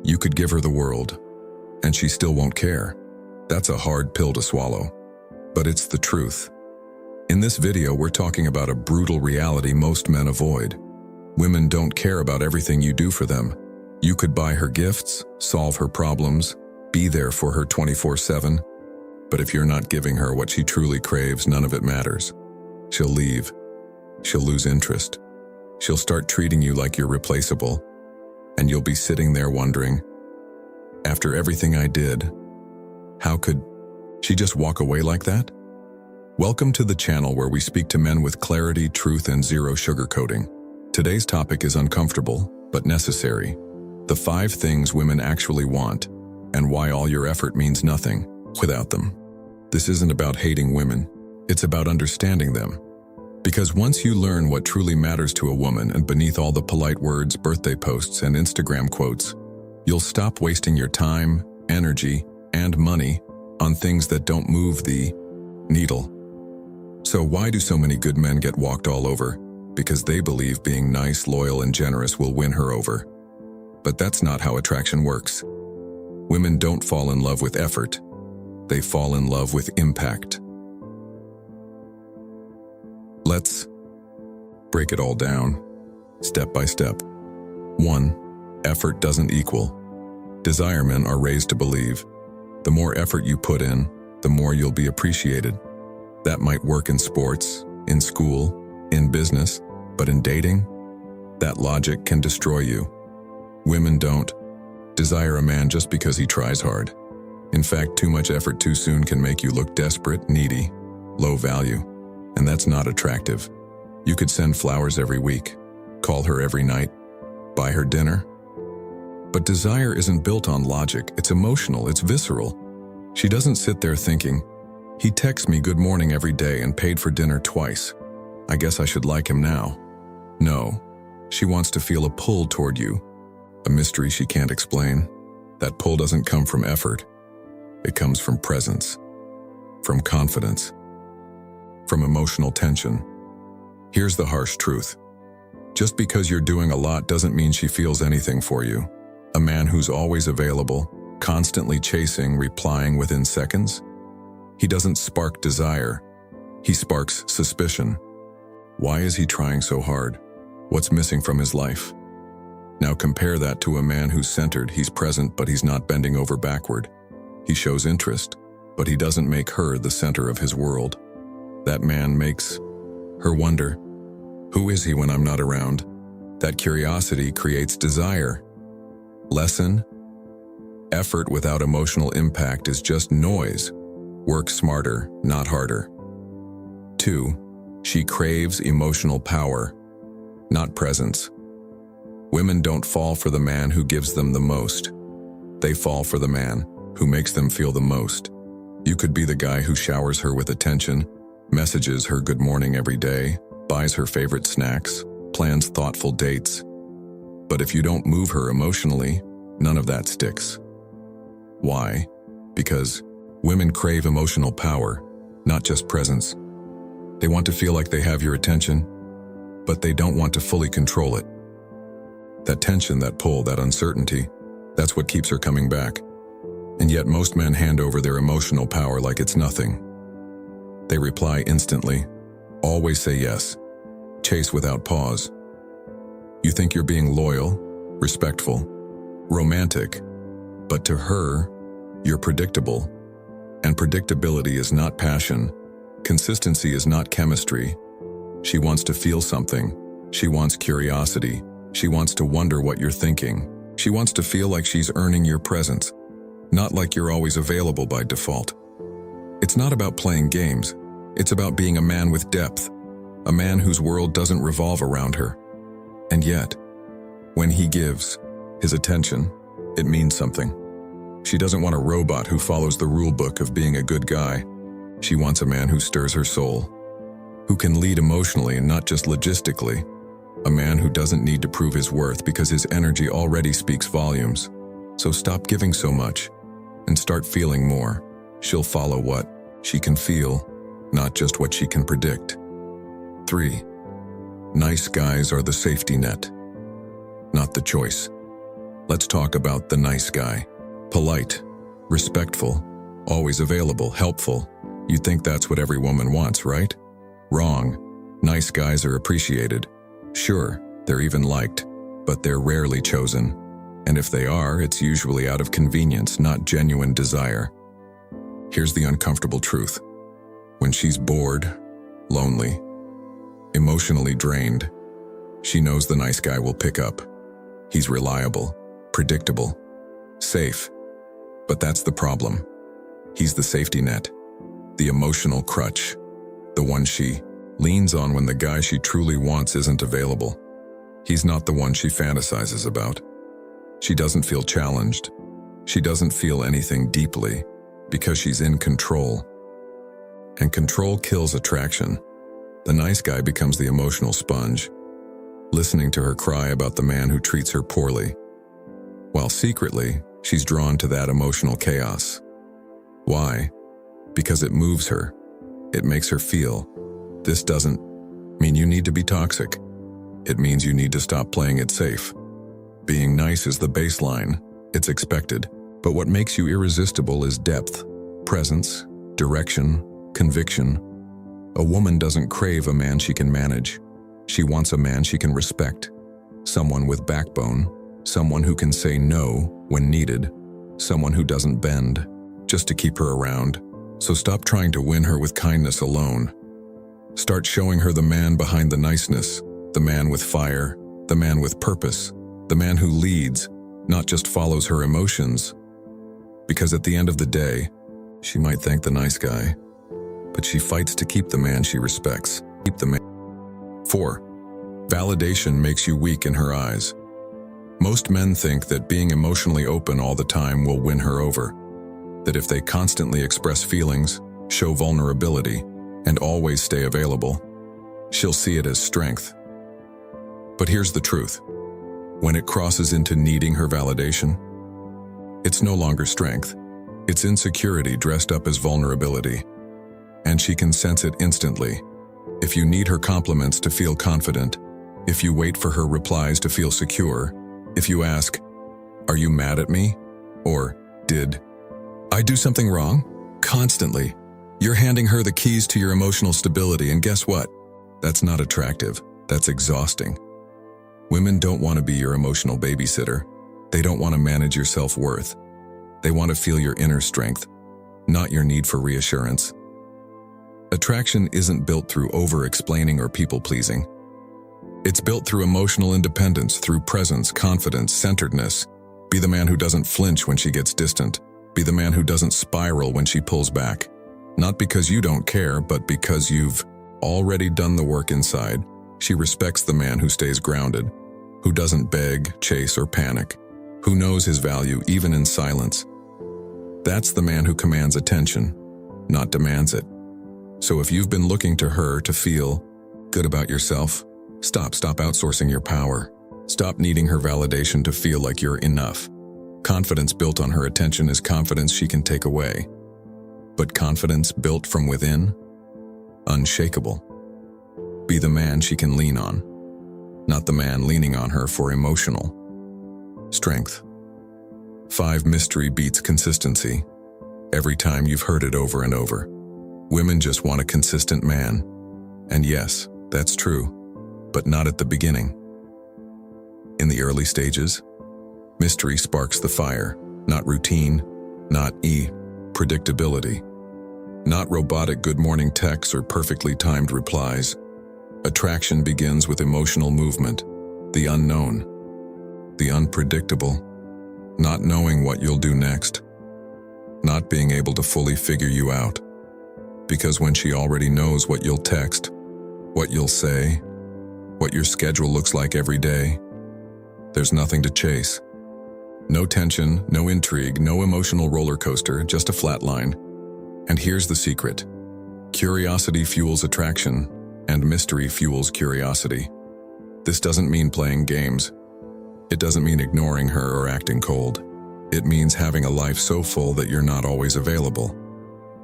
You could give her the world, and she still won't care. That's a hard pill to swallow, but it's the truth. In this video, we're talking about a brutal reality most men avoid. Women don't care about everything you do for them. You could buy her gifts, solve her problems, be there for her 24/7, but if you're not giving her what she truly craves, none of it matters. She'll leave. She'll lose interest. She'll start treating you like you're replaceable, and you'll be sitting there wondering, after everything I did, how could she just walk away like that? Welcome to the channel where we speak to men with clarity, truth, and zero sugarcoating. Today's topic is uncomfortable, but necessary. The 5 things women actually want, and why all your effort means nothing without them. This isn't about hating women, it's about understanding them. Because once you learn what truly matters to a woman, and beneath all the polite words, birthday posts, and Instagram quotes, you'll stop wasting your time, energy, and money on things that don't move the needle. So why do so many good men get walked all over? Because they believe being nice, loyal, and generous will win her over. But that's not how attraction works. Women don't fall in love with effort. They fall in love with impact. Let's break it all down, step by step. 1. Effort doesn't equal. Desire men are raised to believe, the more effort you put in, the more you'll be appreciated. That might work in sports, in school, in business, but in dating, that logic can destroy you. Women don't desire a man just because he tries hard. In fact, too much effort too soon can make you look desperate, needy, low value, and that's not attractive. You could send flowers every week, call her every night, buy her dinner. But desire isn't built on logic, it's emotional, it's visceral. She doesn't sit there thinking, he texts me good morning every day and paid for dinner twice. I guess I should like him now. No, she wants to feel a pull toward you, a mystery she can't explain. That pull doesn't come from effort. It comes from presence, from confidence, from emotional tension. Here's the harsh truth. Just because you're doing a lot doesn't mean she feels anything for you. A man who's always available, constantly chasing, replying within seconds, he doesn't spark desire. He sparks suspicion. Why is he trying so hard? What's missing from his life? Now compare that to a man who's centered, he's present, but he's not bending over backward. He shows interest, but he doesn't make her the center of his world. That man makes her wonder, who is he when I'm not around? That curiosity creates desire. Lesson: effort without emotional impact is just noise. Work smarter, not harder. 2. She craves emotional power, not presence. Women don't fall for the man who gives them the most. They fall for the man who makes them feel the most. You could be the guy who showers her with attention, messages her good morning every day, buys her favorite snacks, plans thoughtful dates. But if you don't move her emotionally, none of that sticks. Why? Because women crave emotional power, not just presence. They want to feel like they have your attention, but they don't want to fully control it. That tension, that pull, that uncertainty, that's what keeps her coming back. And yet most men hand over their emotional power like it's nothing. They reply instantly, always say yes, chase without pause. You think you're being loyal, respectful, romantic, but to her, you're predictable. And predictability is not passion. Consistency is not chemistry. She wants to feel something. She wants curiosity. She wants to wonder what you're thinking. She wants to feel like she's earning your presence, not like you're always available by default. It's not about playing games. It's about being a man with depth, a man whose world doesn't revolve around her. And yet, when he gives his attention, it means something. She doesn't want a robot who follows the rule book of being a good guy. She wants a man who stirs her soul, who can lead emotionally and not just logistically. A man who doesn't need to prove his worth because his energy already speaks volumes. So stop giving so much and start feeling more. She'll follow what she can feel, not just what she can predict. 3. Nice guys are the safety net, not the choice. Let's talk about the nice guy. Polite, respectful, always available, helpful. You think that's what every woman wants, right? Wrong. Nice guys are appreciated. Sure, they're even liked, but they're rarely chosen. And if they are, it's usually out of convenience, not genuine desire. Here's the uncomfortable truth. When she's bored, lonely, emotionally drained, she knows the nice guy will pick up. He's reliable, predictable, safe. But that's the problem. He's the safety net, the emotional crutch, the one she leans on when the guy she truly wants isn't available. He's not the one she fantasizes about. She doesn't feel challenged. She doesn't feel anything deeply because she's in control. And control kills attraction. The nice guy becomes the emotional sponge, listening to her cry about the man who treats her poorly, while secretly, she's drawn to that emotional chaos. Why? Because it moves her. It makes her feel. This doesn't mean you need to be toxic. It means you need to stop playing it safe. Being nice is the baseline. It's expected. But what makes you irresistible is depth, presence, direction, conviction. A woman doesn't crave a man she can manage. She wants a man she can respect. Someone with backbone. Someone who can say no when needed. Someone who doesn't bend just to keep her around. So stop trying to win her with kindness alone. Start showing her the man behind the niceness, the man with fire, the man with purpose, the man who leads, not just follows her emotions. Because at the end of the day, she might thank the nice guy, but she fights to keep the man she respects. Keep the man. 4. Validation makes you weak in her eyes. Most men think that being emotionally open all the time will win her over. That if they constantly express feelings, show vulnerability, and always stay available, she'll see it as strength. But here's the truth. When it crosses into needing her validation, it's no longer strength. It's insecurity dressed up as vulnerability. And she can sense it instantly. If you need her compliments to feel confident, if you wait for her replies to feel secure, if you ask, "Are you mad at me?" or "Did I do something wrong?" constantly, you're handing her the keys to your emotional stability, and guess what? That's not attractive. That's exhausting. Women don't want to be your emotional babysitter. They don't want to manage your self-worth. They want to feel your inner strength, not your need for reassurance. Attraction isn't built through over-explaining or people-pleasing. It's built through emotional independence, through presence, confidence, centeredness. Be the man who doesn't flinch when she gets distant. Be the man who doesn't spiral when she pulls back. Not because you don't care, but because you've already done the work inside. She respects the man who stays grounded, who doesn't beg, chase, or panic, who knows his value even in silence. That's the man who commands attention, not demands it. So if you've been looking to her to feel good about yourself, stop outsourcing your power. Stop needing her validation to feel like you're enough. Confidence built on her attention is confidence she can take away. But confidence built from within? Unshakable. Be the man she can lean on, not the man leaning on her for emotional strength. 5. Mystery beats consistency. Every time you've heard it over and over. Women just want a consistent man. And yes, that's true, but not at the beginning. In the early stages, mystery sparks the fire, not routine, not predictability, not robotic good morning texts or perfectly timed replies. Attraction begins with emotional movement, the unknown, the unpredictable, not knowing what you'll do next, not being able to fully figure you out. Because when she already knows what you'll text, what you'll say, what your schedule looks like every day, there's nothing to chase. No tension, no intrigue, no emotional roller coaster, just a flat line. And here's the secret. Curiosity fuels attraction, and mystery fuels curiosity. This doesn't mean playing games. It doesn't mean ignoring her or acting cold. It means having a life so full that you're not always available.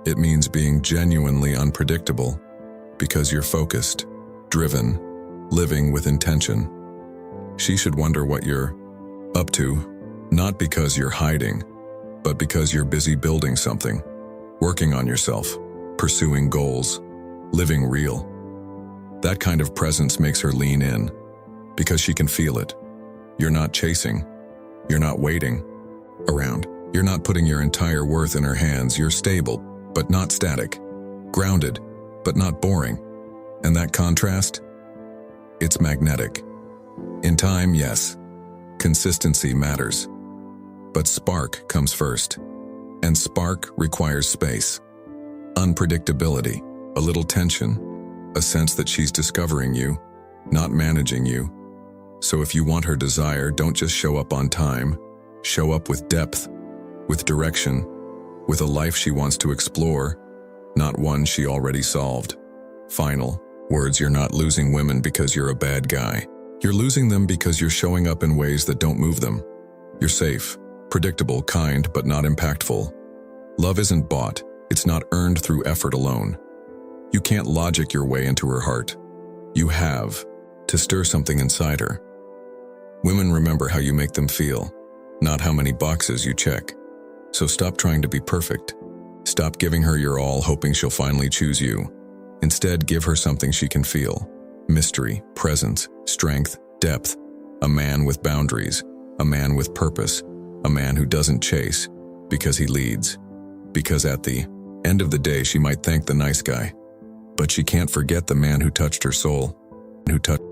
It means being genuinely unpredictable, because you're focused, driven, living with intention. She should wonder what you're up to, Not because you're hiding, but because you're busy building something, working on yourself, pursuing goals, living real. That kind of presence makes her lean in, because she can feel it. You're not chasing. You're not waiting around. You're not putting your entire worth in her hands. You're stable, but not static. Grounded, but not boring. And that contrast? It's magnetic. In time, yes, consistency matters. But spark comes first. And spark requires space. Unpredictability, a little tension, a sense that she's discovering you, not managing you. So if you want her desire, don't just show up on time. Show up with depth, with direction, with a life she wants to explore, not one she already solved. Final words: you're not losing women because you're a bad guy. You're losing them because you're showing up in ways that don't move them. You're safe, predictable, kind, but not impactful. Love isn't bought. It's not earned through effort alone. You can't logic your way into her heart. You have to stir something inside her. Women remember how you make them feel, not how many boxes you check. So stop trying to be perfect. Stop giving her your all hoping she'll finally choose you. Instead, give her something she can feel. Mystery, presence, strength, depth. A man with boundaries. A man with purpose. A man who doesn't chase because he leads. Because at the end of the day, she might thank the nice guy, but she can't forget the man who touched her soul, who touched